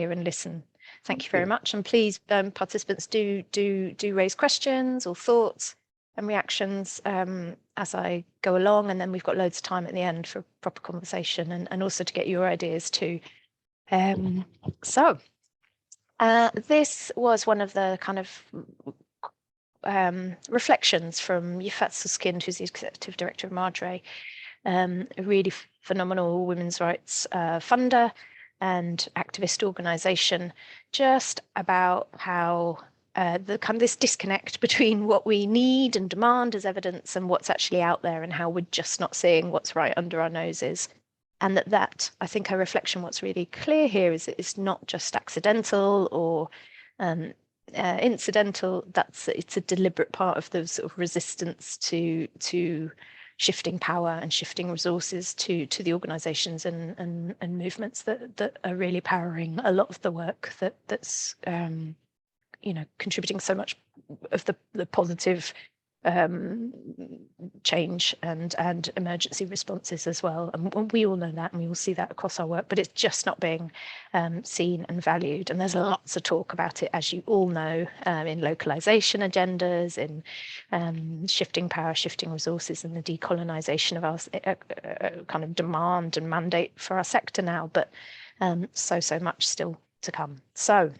here and listen. Thank you very much. And please, participants, do raise questions or thoughts and reactions as I go along, and then we've got loads of time at the end for proper conversation and also to get your ideas too. This was one of the kind of reflections from Yifat Susskind, who's the executive director of MADRE, a really phenomenal women's rights funder and activist organization, just about how the kind of this disconnect between what we need and demand as evidence and what's actually out there, and how we're just not seeing what's right under our noses. And that I think her reflection, what's really clear here is that it's not just accidental or incidental. It's a deliberate part of the sort of resistance to shifting power and shifting resources to the organizations and movements that are really powering a lot of the work that's contributing so much of the positive change and emergency responses as well. And we all know that, and we all see that across our work, but it's just not being seen and valued. And there's lots of talk about it, as you all know, in localization agendas, in shifting power, shifting resources, and the decolonization of our kind of demand and mandate for our sector now, but so much still to come. So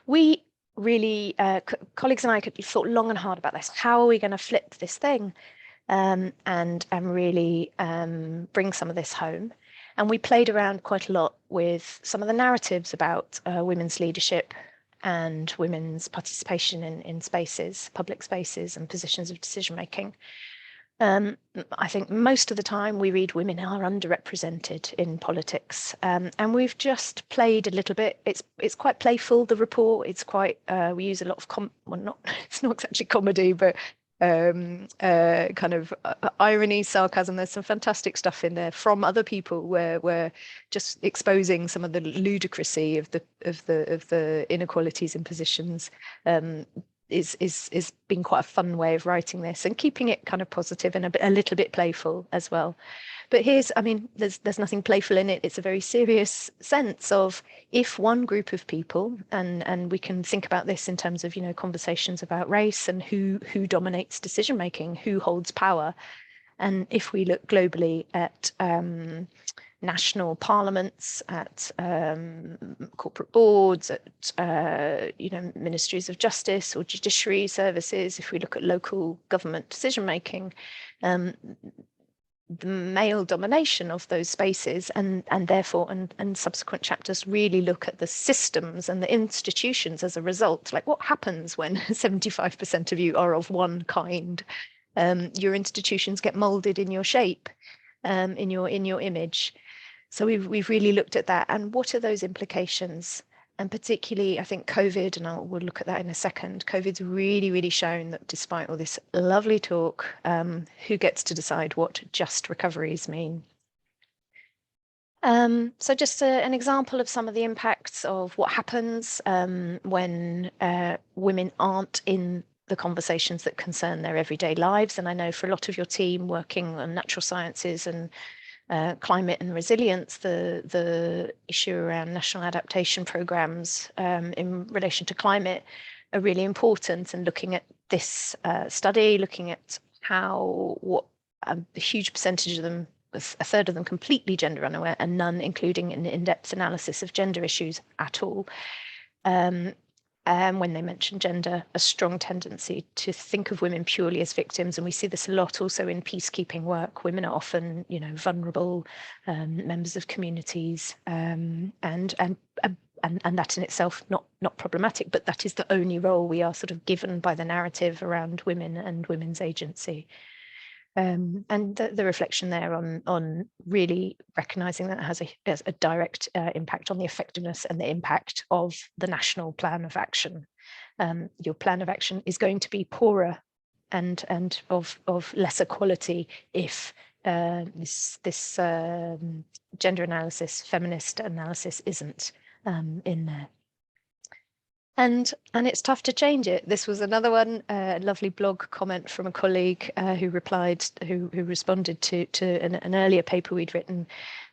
we really, colleagues and I thought long and hard about this. How are we going to flip this thing and really bring some of this home? And we played around quite a lot with some of the narratives about women's leadership and women's participation in spaces, public spaces and positions of decision making. I think most of the time we read women are underrepresented in politics, and we've just played a little bit. It's quite playful, the report. It's quite we use a lot of it's not actually comedy, but kind of irony, sarcasm. There's some fantastic stuff in there from other people where we're just exposing some of the ludicrousy of the inequalities in positions. Is been quite a fun way of writing this and keeping it kind of positive and a little bit playful as well. But there's nothing playful in it. It's a very serious sense of, if one group of people, and we can think about this in terms of, conversations about race and who dominates decision making, who holds power. And if we look globally at national parliaments, at corporate boards, at ministries of justice or judiciary services, if we look at local government decision making, the male domination of those spaces and therefore and subsequent chapters really look at the systems and the institutions as a result. Like, what happens when 75% of you are of one kind? Your institutions get molded in your shape, in your image. So we've really looked at that, and what are those implications? And particularly, I think COVID, and we'll look at that in a second, COVID's really shown that despite all this lovely talk, who gets to decide what just recoveries mean? So just an example of some of the impacts of what happens when women aren't in the conversations that concern their everyday lives. And I know for a lot of your team working on natural sciences and climate and resilience, the issue around national adaptation programs in relation to climate are really important. And looking at this study, looking at what a huge percentage of them, a third of them completely gender unaware, and none including an in-depth analysis of gender issues at all. When they mention gender, a strong tendency to think of women purely as victims. And we see this a lot also in peacekeeping work. Women are often, vulnerable members of communities, and that in itself not problematic, but that is the only role we are sort of given by the narrative around women and women's agency. And the reflection there on really recognizing that it has a direct impact on the effectiveness and the impact of the national plan of action. Your plan of action is going to be poorer and of lesser quality if this gender analysis, feminist analysis isn't in there. And it's tough to change it. This was another one, a lovely blog comment from a colleague who responded to an earlier paper we'd written.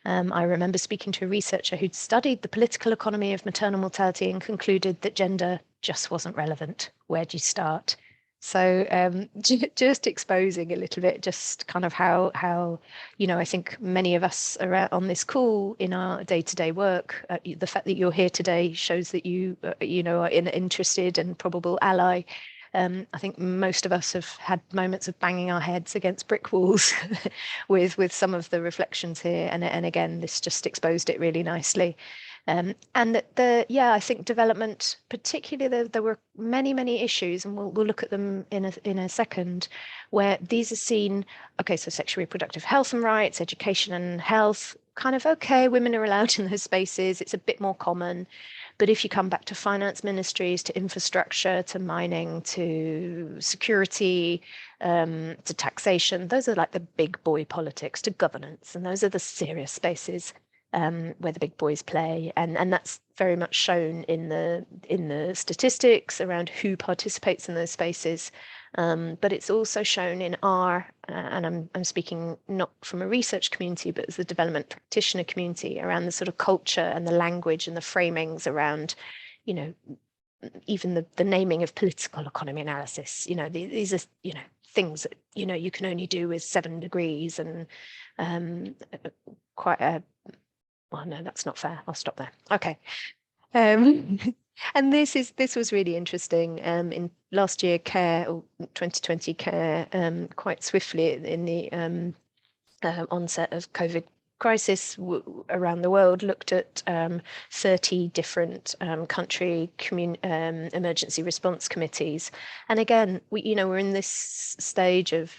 I remember speaking to a researcher who'd studied the political economy of maternal mortality and concluded that gender just wasn't relevant. Where do you start? So just exposing a little bit, just kind of how I think many of us are on this call in our day-to-day work. The fact that you're here today shows that you are an interested and probable ally. I think most of us have had moments of banging our heads against brick walls with some of the reflections here, and again, this just exposed it really nicely. And I think development, particularly there were many issues, and we'll look at them in a second, where these are seen. Okay, so sexual reproductive health and rights, education and health, kind of okay, women are allowed in those spaces. It's a bit more common. But if you come back to finance ministries, to infrastructure, to mining, to security, to taxation, those are like the big boy politics, to governance, and those are the serious spaces where the big boys play, and that's very much shown in the statistics around who participates in those spaces. But it's also shown in our, and I'm speaking not from a research community, but as the development practitioner community, around the sort of culture and the language and the framings around, even the naming of political economy analysis. These are, things that, you can only do with 7 degrees and quite a, well, no, that's not fair. I'll stop there. Okay. And this was really interesting. In last year, CARE, or 2020 CARE, quite swiftly in the onset of COVID crisis around the world, looked at 30 different country emergency response committees. And again, we're in this stage of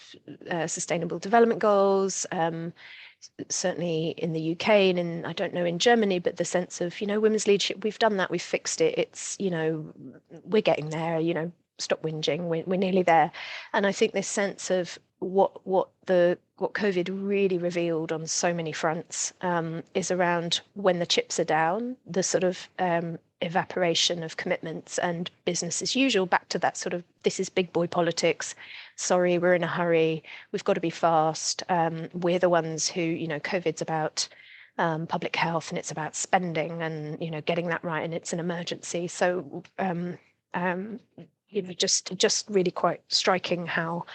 sustainable development goals, certainly in the UK and I don't know in Germany, but the sense of, women's leadership, we've done that, we've fixed it. It's, we're getting there, stop whinging, we're nearly there. And I think this sense of what COVID really revealed on so many fronts is around when the chips are down, the sort of evaporation of commitments and business as usual, back to that sort of, this is big boy politics. Sorry, we're in a hurry. We've got to be fast. We're the ones who, COVID's about public health and it's about spending and, getting that right. And it's an emergency. So, just really quite striking how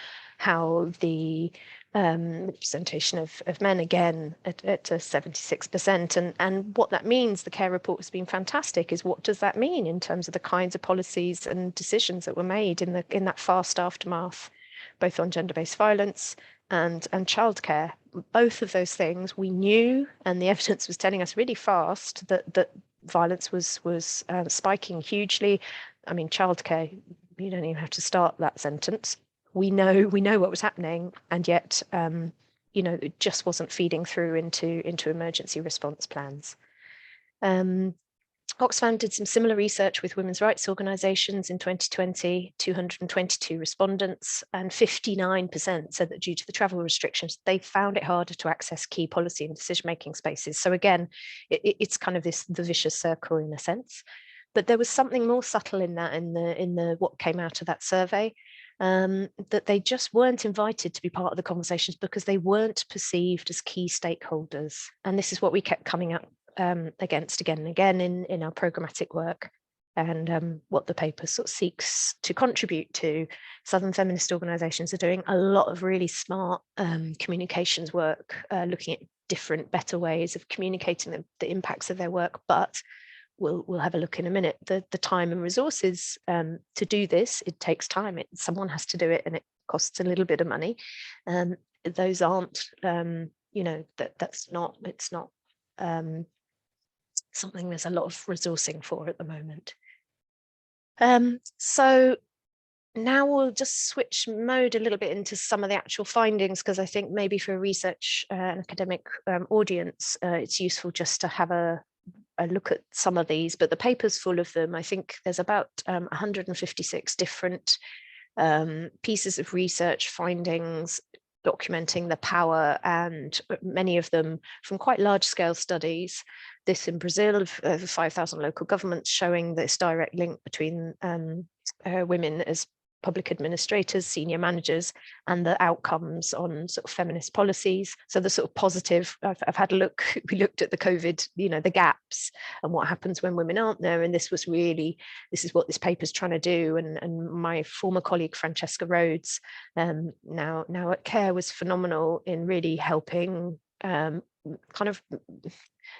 the representation of men again at 76%, and what that means. The CARE report has been fantastic. Is what does that mean in terms of the kinds of policies and decisions that were made in that fast aftermath, both on gender-based violence and childcare? Both of those things we knew, and the evidence was telling us really fast that violence was spiking hugely. I mean, childcare, you don't even have to start that sentence. We know what was happening, and yet it just wasn't feeding through into emergency response plans. Oxfam did some similar research with women's rights organisations in 2020, 222 respondents, and 59% said that due to the travel restrictions, they found it harder to access key policy and decision-making spaces. So again, it's kind of the vicious circle in a sense. But there was something more subtle in that, in the what came out of that survey, that they just weren't invited to be part of the conversations because they weren't perceived as key stakeholders. And this is what we kept coming up against again and again in our programmatic work, and what the paper sort of seeks to contribute to. Southern feminist organisations are doing a lot of really smart communications work, looking at different, better ways of communicating the impacts of their work, but we'll have a look in a minute. The time and resources to do this, it takes time. Someone has to do it, and it costs a little bit of money. Those aren't, it's not something there's a lot of resourcing for at the moment. So now we'll just switch mode a little bit into some of the actual findings, because I think maybe for a research and academic audience, it's useful just to have a look at some of these, but the paper's full of them. I think there's about 156 different pieces of research findings documenting the power, and many of them from quite large scale studies. this in Brazil of 5,000 local governments, showing this direct link between women as public administrators, senior managers, and the outcomes on sort of feminist policies. So the sort of positive, I've had a look, we looked at the COVID, the gaps and what happens when women aren't there. And this was really, this is what this paper's trying to do. And my former colleague, Francesca Rhodes, now at CARE, was phenomenal in really helping kind of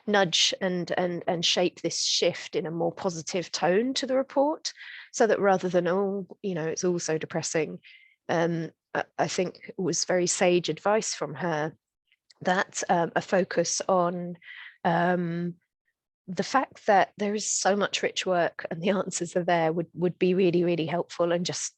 nudge and shape this shift in a more positive tone to the report, so that rather than, oh, it's all so depressing, I think it was very sage advice from her that a focus on the fact that there is so much rich work and the answers are there would be really, really helpful, and just,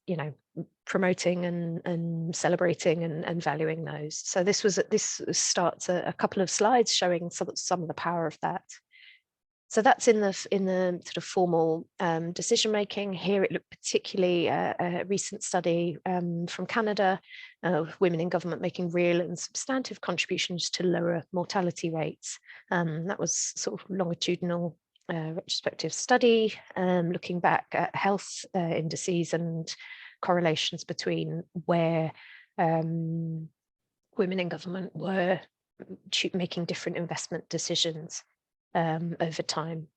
promoting and celebrating and valuing those. So this starts a couple of slides showing some of the power of that. So that's in the sort of formal decision making. Here it looked particularly a recent study from Canada of women in government making real and substantive contributions to lower mortality rates. That was sort of longitudinal retrospective study looking back at health indices and correlations between where women in government were making different investment decisions over time.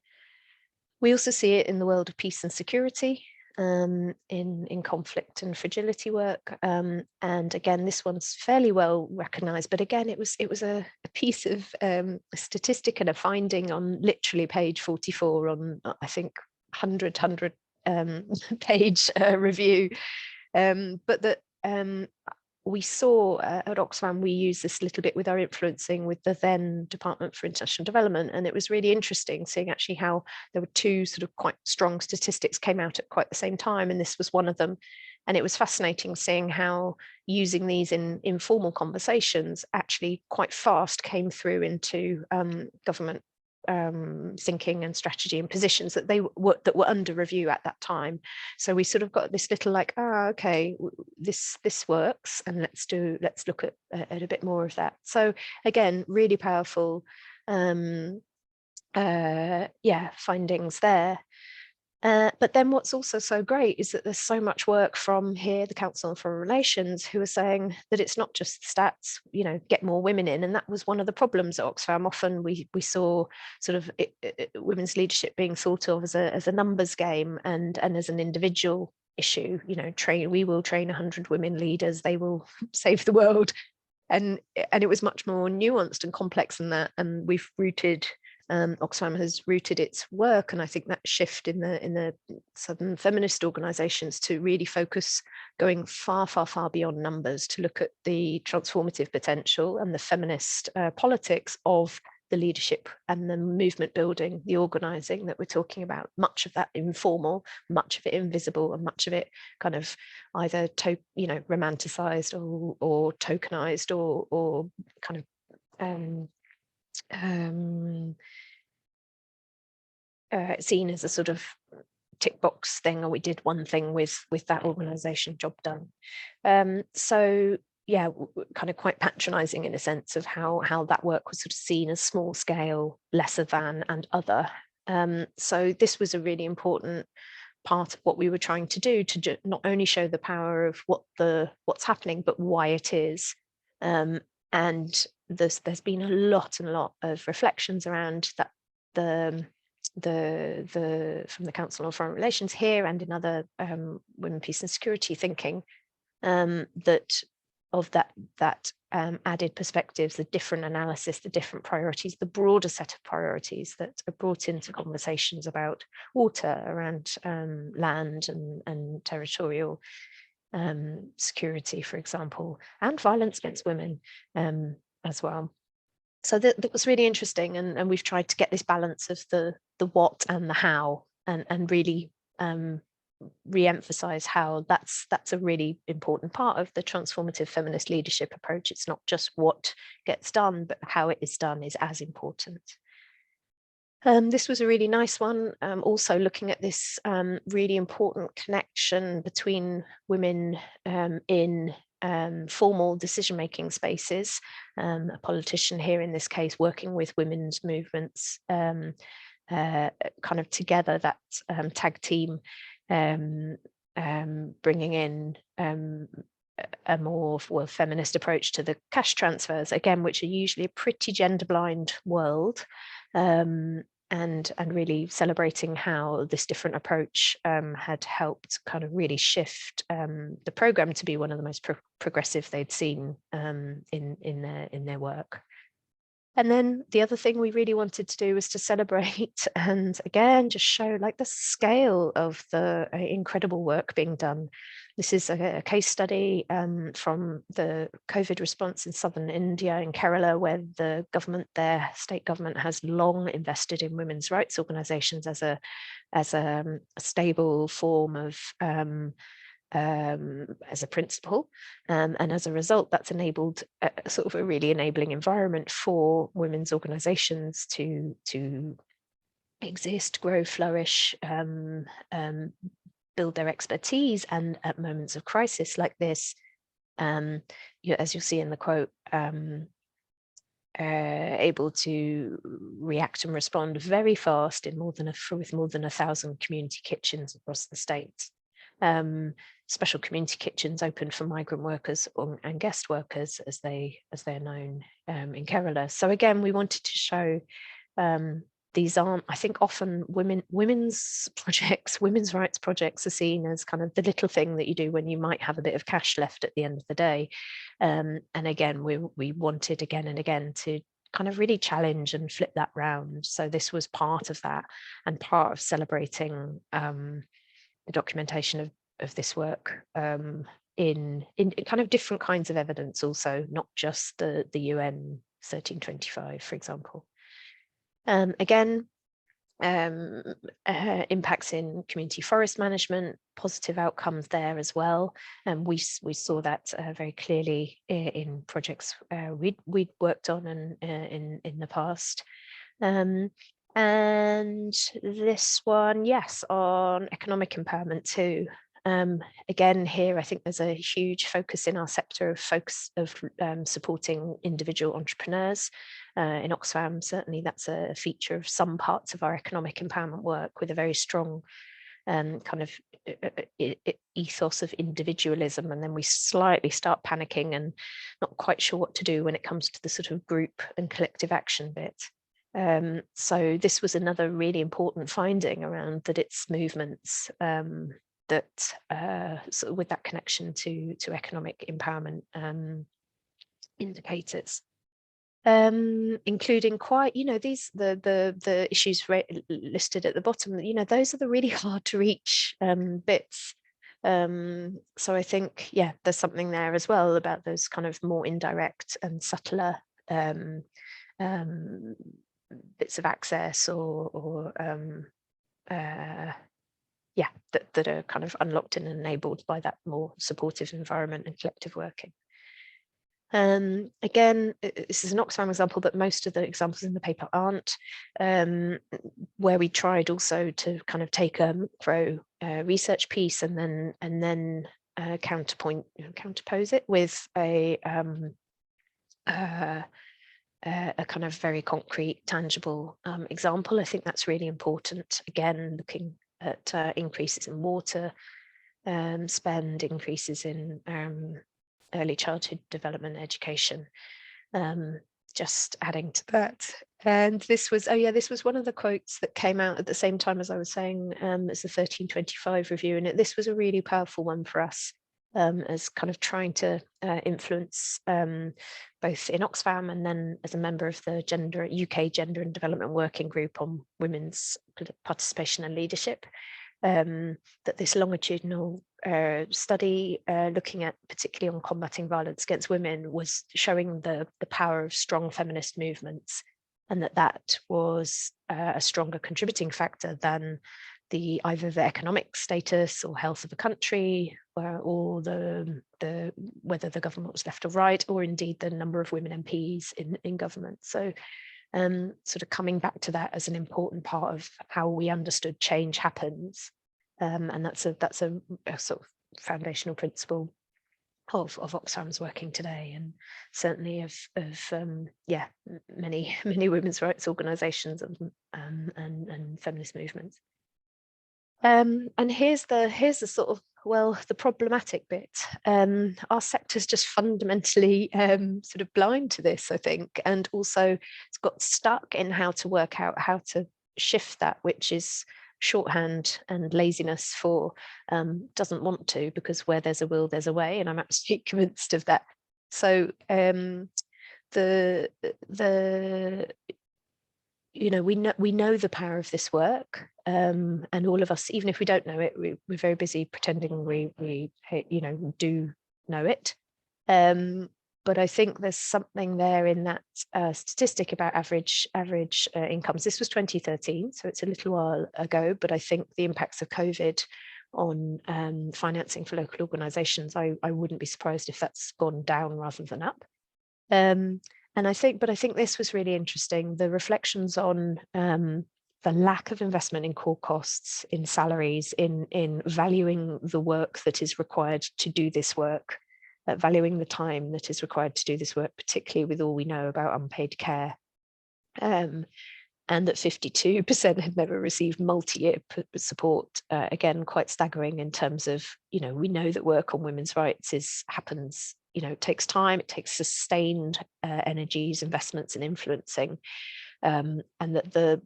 We also see it in the world of peace and security, in conflict and fragility work, and again, this one's fairly well recognized, but again, it was a piece of a statistic and a finding on literally page 44 on, I think, 100 page review, but that we saw at Oxfam, we used this a little bit with our influencing with the then Department for International Development, and it was really interesting seeing actually how there were two sort of quite strong statistics came out at quite the same time, and this was one of them. And it was fascinating seeing how using these in informal conversations actually quite fast came through into government thinking and strategy and positions that were under review at that time. So we sort of got this little like, okay, this works, and let's look at a bit more of that. So again, really powerful findings there. But then what's also so great is that there's so much work from here, the Council on Foreign Relations, who are saying that it's not just stats, get more women in. And that was one of the problems at Oxfam. Often we saw sort of women's leadership being thought of as a numbers game and as an individual issue. We will train 100 women leaders, they will save the world. And it was much more nuanced and complex than that. And we've rooted Oxfam has rooted its work, and I think that shift in the southern feminist organisations to really focus going far, far, far beyond numbers, to look at the transformative potential and the feminist politics of the leadership and the movement building, the organising that we're talking about. Much of that informal, much of it invisible, and much of it kind of either romanticised or tokenised or kind of seen as a sort of tick box thing, or we did one thing with that organisation, job done. So yeah, kind of quite patronising in a sense of how that work was sort of seen as small scale, lesser than, and other. So this was a really important part of what we were trying to do, to not only show the power of what's happening, but why it is. And there's been a lot of reflections around that, the from the Council on Foreign Relations here and in other women, peace and security thinking, that added perspectives, the different analysis, the different priorities, the broader set of priorities that are brought into conversations about water, around land and territorial security, for example, and violence against women as well. So that was really interesting, and we've tried to get this balance of the what and the how, and really re-emphasize how that's a really important part of the transformative feminist leadership approach. It's not just what gets done, but how it is done is as important. This was a really nice one, also looking at this really important connection between women in formal decision-making spaces, a politician here in this case working with women's movements, kind of together, that tag team, bringing in a more feminist approach to the cash transfers, again, which are usually a pretty gender blind world, and really celebrating how this different approach had helped kind of really shift the program to be one of the most progressive they'd seen in their work. And then the other thing we really wanted to do was to celebrate and again just show like the scale of the incredible work being done. This is a case study from the COVID response in southern India, in Kerala, where the government there, state government, has long invested in women's rights organizations as a stable form of as a principle, and as a result, that's enabled sort of a really enabling environment for women's organizations to exist, grow, flourish, build their expertise, and at moments of crisis like this, as you'll see in the quote, able to react and respond very fast in with more than 1,000 community kitchens across the state. Special community kitchens open for migrant workers and guest workers, as they're known in Kerala. So again, we wanted to show these aren't, I think often women's projects, women's rights projects are seen as kind of the little thing that you do when you might have a bit of cash left at the end of the day. And again, we wanted again and again to kind of really challenge and flip that round. So this was part of that, and part of celebrating the documentation of this work in kind of different kinds of evidence also, not just the UN 1325, for example. Again, impacts in community forest management, positive outcomes there as well. And we saw that very clearly in projects we'd worked on and in the past. And this one, yes, on economic empowerment too. Again, here, I think there's a huge focus in our sector of supporting individual entrepreneurs. In Oxfam, certainly that's a feature of some parts of our economic empowerment work, with a very strong kind of ethos of individualism, and then we slightly start panicking and not quite sure what to do when it comes to the sort of group and collective action bit. So this was another really important finding around that it's movements that sort of with that connection to economic empowerment indicators, including quite, these the issues listed at the bottom. Those are the really hard to reach bits. So I think, yeah, there's something there as well about those kind of more indirect and subtler bits of access or yeah, that are kind of unlocked and enabled by that more supportive environment and collective working. Again, this is an Oxfam example, but most of the examples in the paper aren't, where we tried also to kind of take a macro research piece and then counterpose it with a kind of very concrete, tangible example. I think that's really important. Again, looking at increases in water spend, increases in early childhood development education, just adding to that. And this was, this was one of the quotes that came out at the same time as I was saying, it's the 1325 review, and this was a really powerful one for us, as kind of trying to influence both in Oxfam and then as a member of the UK Gender and Development Working Group on Women's Participation and Leadership, that this longitudinal study looking at particularly on combating violence against women was showing the power of strong feminist movements, and that was a stronger contributing factor than either the economic status or health of the country, or the whether the government was left or right, or indeed the number of women MPs in government. So sort of coming back to that as an important part of how we understood change happens, and that's a sort of foundational principle of Oxfam's working today, and certainly of many women's rights organisations and feminist movements. And here's the sort of, well, the problematic bit. Our sector's just fundamentally sort of blind to this, I think, and also it's got stuck in how to work out how to shift that, which is shorthand and laziness for doesn't want to, because where there's a will, there's a way, and I'm absolutely convinced of that. So you know, we know the power of this work, and all of us, even if we don't know it, we're very busy pretending we you know, do know it. But I think there's something there in that statistic about average incomes. This was 2013, so it's a little while ago, but I think the impacts of COVID on financing for local organisations, I wouldn't be surprised if that's gone down rather than up. And I think this was really interesting, the reflections on the lack of investment in core costs, in salaries, in valuing the work that is required to do this work, valuing the time that is required to do this work, particularly with all we know about unpaid care, and that 52% had never received multi-year support. Again, quite staggering in terms of, you know, we know that work on women's rights happens, you know, it takes time, it takes sustained energies, investments in influencing, and that the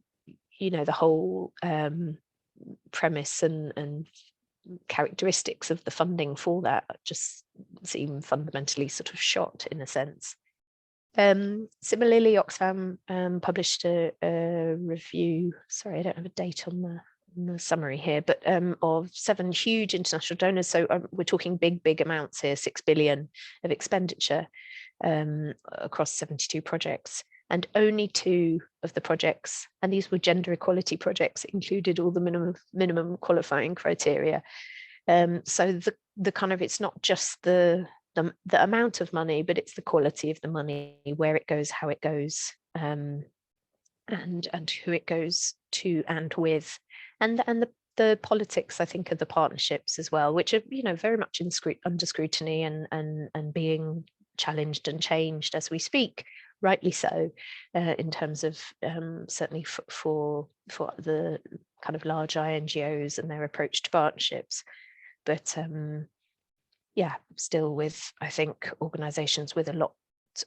whole premise and characteristics of the funding for that just seem fundamentally sort of shot in a sense. Similarly, Oxfam published a review, sorry, I don't have a date on the summary here, but of 7 huge international donors. So we're talking big amounts here, 6 billion of expenditure across 72 projects. And only 2 of the projects, and these were gender equality projects, included all the minimum qualifying criteria. So the kind of, it's not just the amount of money, but it's the quality of the money, where it goes, how it goes, and who it goes to and with, and the politics, I think, of the partnerships as well, which are, you know, very much under scrutiny and being challenged and changed as we speak, rightly so, in terms of certainly for the kind of large INGOs and their approach to partnerships, but yeah, still with, I think, organisations with a lot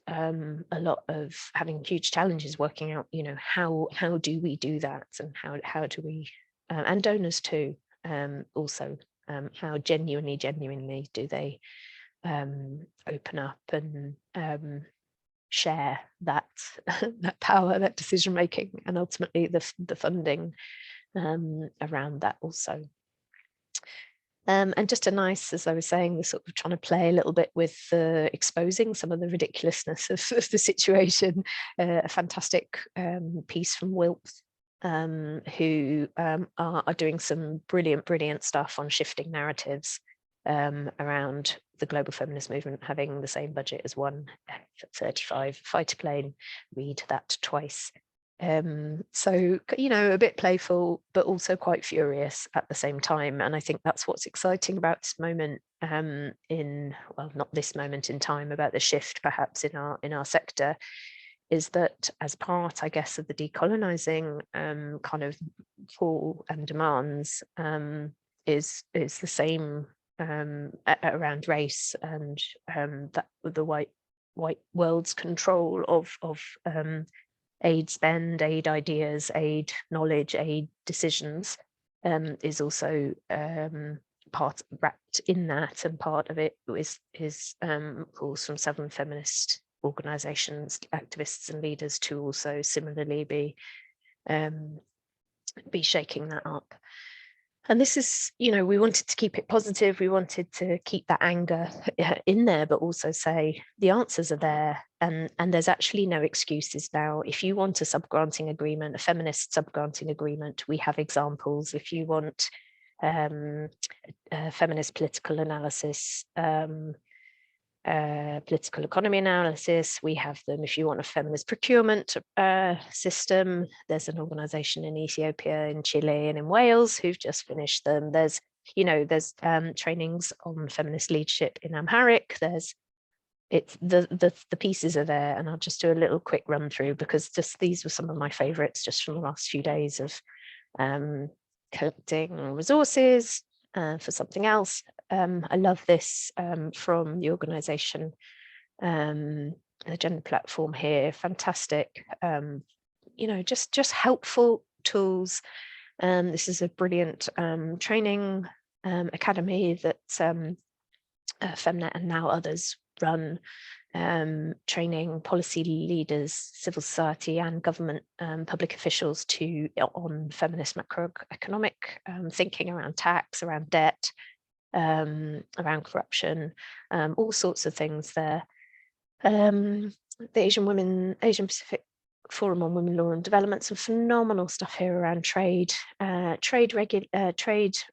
of having huge challenges working out, you know, how do we do that, and how do we, and donors too, also, how genuinely do they open up and share that that power, that decision making, and ultimately the funding around that also. And just a nice, as I was saying, the sort of trying to play a little bit with exposing some of the ridiculousness of the situation. A fantastic piece from Wilts, who are doing some brilliant stuff on shifting narratives around the global feminist movement having the same budget as one 35 fighter plane. Read that twice. So, you know, a bit playful, but also quite furious at the same time. And I think that's what's exciting about this moment well, not this moment in time, about the shift perhaps in our sector, is that as part, I guess, of the decolonizing kind of call and demands, is the same around race and that the white world's control of aid spend, aid ideas, aid knowledge, aid decisions, is also part wrapped in that, and part of it is calls from Southern feminist organisations, activists and leaders to also similarly be shaking that up. And this is, you know, we wanted to keep it positive. We wanted to keep that anger in there, but also say the answers are there, and there's actually no excuses now. If you want a subgranting agreement, a feminist subgranting agreement, we have examples. If you want feminist political analysis, political economy analysis, we have them. If you want a feminist procurement system, there's an organisation in Ethiopia, in Chile and in Wales who've just finished them. There's, there's trainings on feminist leadership in Amharic. It's the pieces are there, and I'll just do a little quick run through, because just these were some of my favorites just from the last few days of collecting resources for something else. I love this from the organization, the gender platform here. Fantastic, just helpful tools. This is a brilliant training academy that Femnet and now others run, training policy leaders, civil society and government public officials on feminist macroeconomic thinking around tax, around debt, around corruption, all sorts of things there. The Asian Pacific Forum on Women, Law and Development, some phenomenal stuff here around trade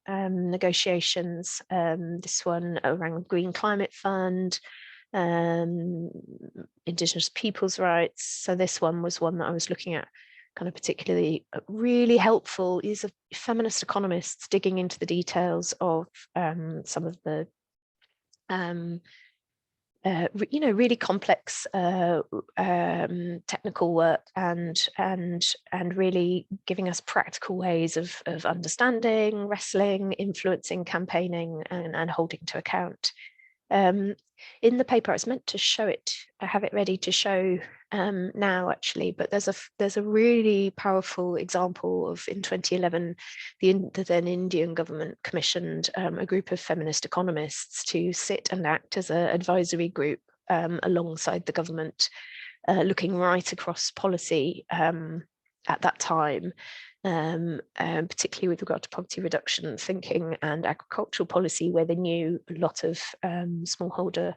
negotiations. This one around Green Climate Fund, Indigenous people's rights. So this one was one that I was looking at kind of particularly really helpful. These are feminist economists digging into the details of some of the really complex technical work, and really giving us practical ways of understanding, wrestling, influencing, campaigning, and holding to account. In the paper, I was meant to show it. I have it ready to show now, actually, but there's a really powerful example of, in 2011, the then Indian government commissioned a group of feminist economists to sit and act as an advisory group alongside the government, looking right across policy at that time, particularly with regard to poverty reduction thinking and agricultural policy, where they knew a lot of smallholder,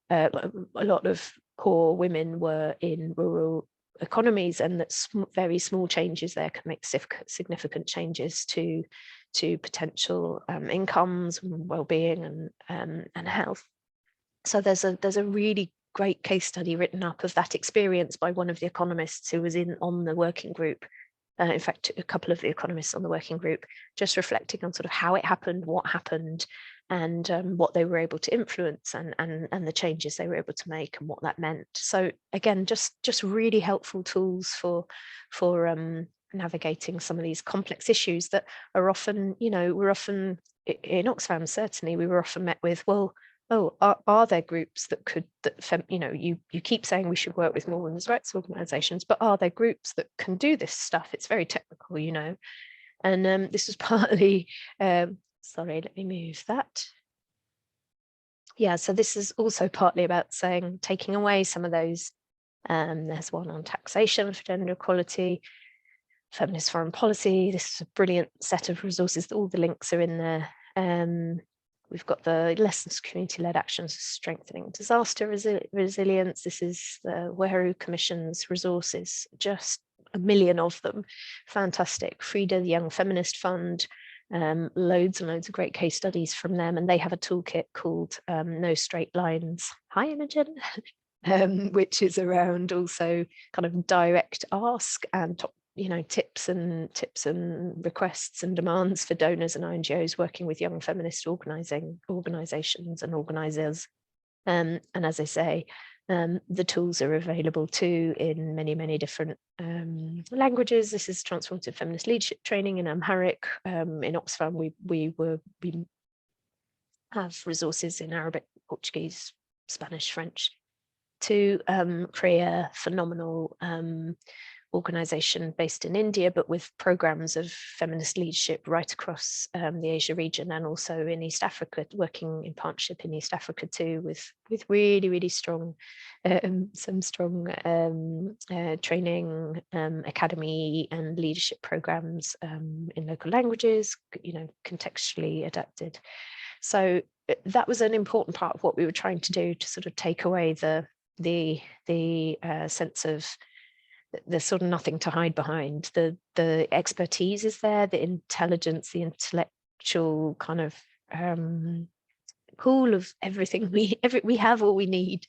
a lot of poor women were in rural economies, and that very small changes there can make significant changes to potential incomes, well-being, and health. So there's a really great case study written up of that experience by one of the economists who was on the working group. In fact, a couple of the economists on the working group, just reflecting on sort of how it happened, what happened, and what they were able to influence, and the changes they were able to make, and what that meant. So again, just really helpful tools for navigating some of these complex issues that are often, we're often in Oxfam, certainly we were often met with, well, oh, are there groups you keep saying we should work with more women's rights organisations, but are there groups that can do this stuff? It's very technical, and this was partly, sorry, let me move that. Yeah, so this is also partly about taking away some of those. There's one on taxation for gender equality, feminist foreign policy. This is a brilliant set of resources. All the links are in there. We've got the lessons community-led actions for strengthening disaster resilience. This is the Wehru Commission's resources, just a million of them. Fantastic. Frida, the Young Feminist Fund, loads and loads of great case studies from them. And they have a toolkit called No Straight Lines. Hi, Imogen. Which is around also kind of direct ask and tips and requests and demands for donors and NGOs working with young feminist organizations and organizers. And as I say, the tools are available too in many different languages. This is transformative feminist leadership training in Amharic. In Oxfam, we have resources in Arabic, Portuguese, Spanish, French, to create a phenomenal organization based in India, but with programs of feminist leadership right across the Asia region, and also in East Africa, working in partnership in East Africa too, with really strong, some strong training, academy and leadership programs in local languages, contextually adapted. So that was an important part of what we were trying to do, to sort of take away the sense of there's sort of nothing to hide behind. The expertise is there, the intelligence, the intellectual kind of pool of everything. We have all we need,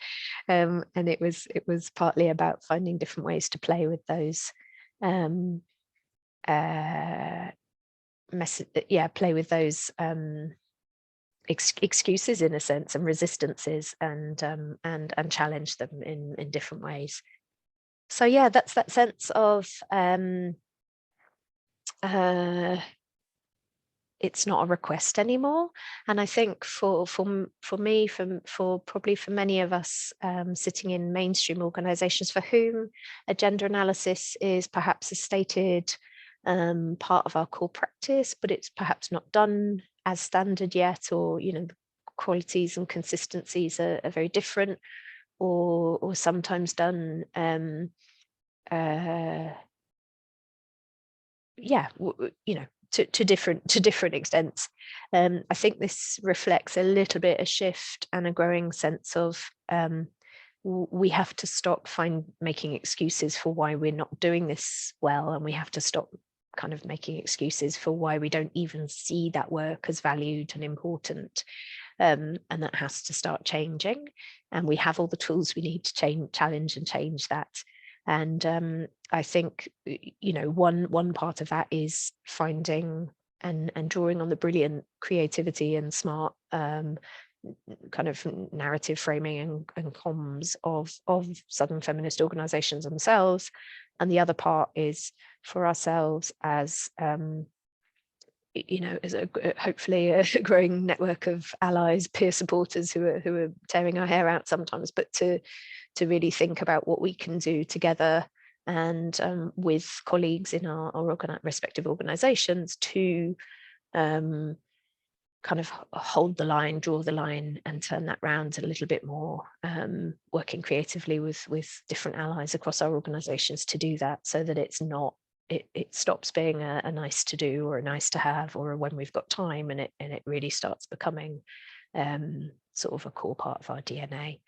and it was partly about finding different ways to play with those play with those excuses in a sense, and resistances, and challenge them in different ways. So yeah, that's that sense of it's not a request anymore. And I think for me, probably for many of us sitting in mainstream organizations for whom a gender analysis is perhaps a stated part of our core practice, but it's perhaps not done as standard yet, or, you know, qualities and consistencies are very different, or sometimes done you know, to different extents. I think this reflects a little bit a shift and a growing sense of we have to stop making excuses for why we're not doing this well, and we have to stop kind of making excuses for why we don't even see that work as valued and important. And that has to start changing, and we have all the tools we need to challenge and change that. And I think, you know, one part of that is finding and drawing on the brilliant creativity and smart kind of narrative framing and comms of Southern feminist organizations themselves. And the other part is for ourselves as you know, as hopefully a growing network of allies, peer supporters who are tearing our hair out sometimes, but to really think about what we can do together and with colleagues in our respective organizations to kind of hold the line, draw the line, and turn that round a little bit more, working creatively with different allies across our organizations to do that, so that it's not, it stops being a nice to do or a nice to have or a when we've got time, and it really starts becoming sort of a core part of our DNA.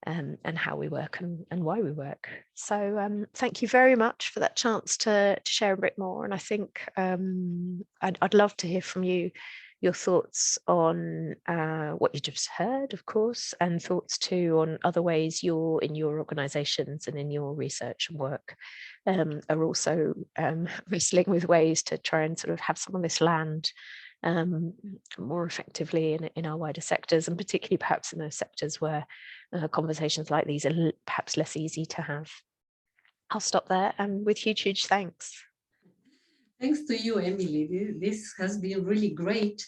And how we work and why we work. So thank you very much for that chance to share a bit more. And I think I'd love to hear from you, your thoughts on what you just heard, of course, and thoughts too on other ways you're in your organizations and in your research and work are also wrestling with ways to try and sort of have some of this land more effectively in our wider sectors, and particularly perhaps in those sectors where conversations like these are perhaps less easy to have. I'll stop there, and with huge thanks. Thanks to you, Emily. This has been really great.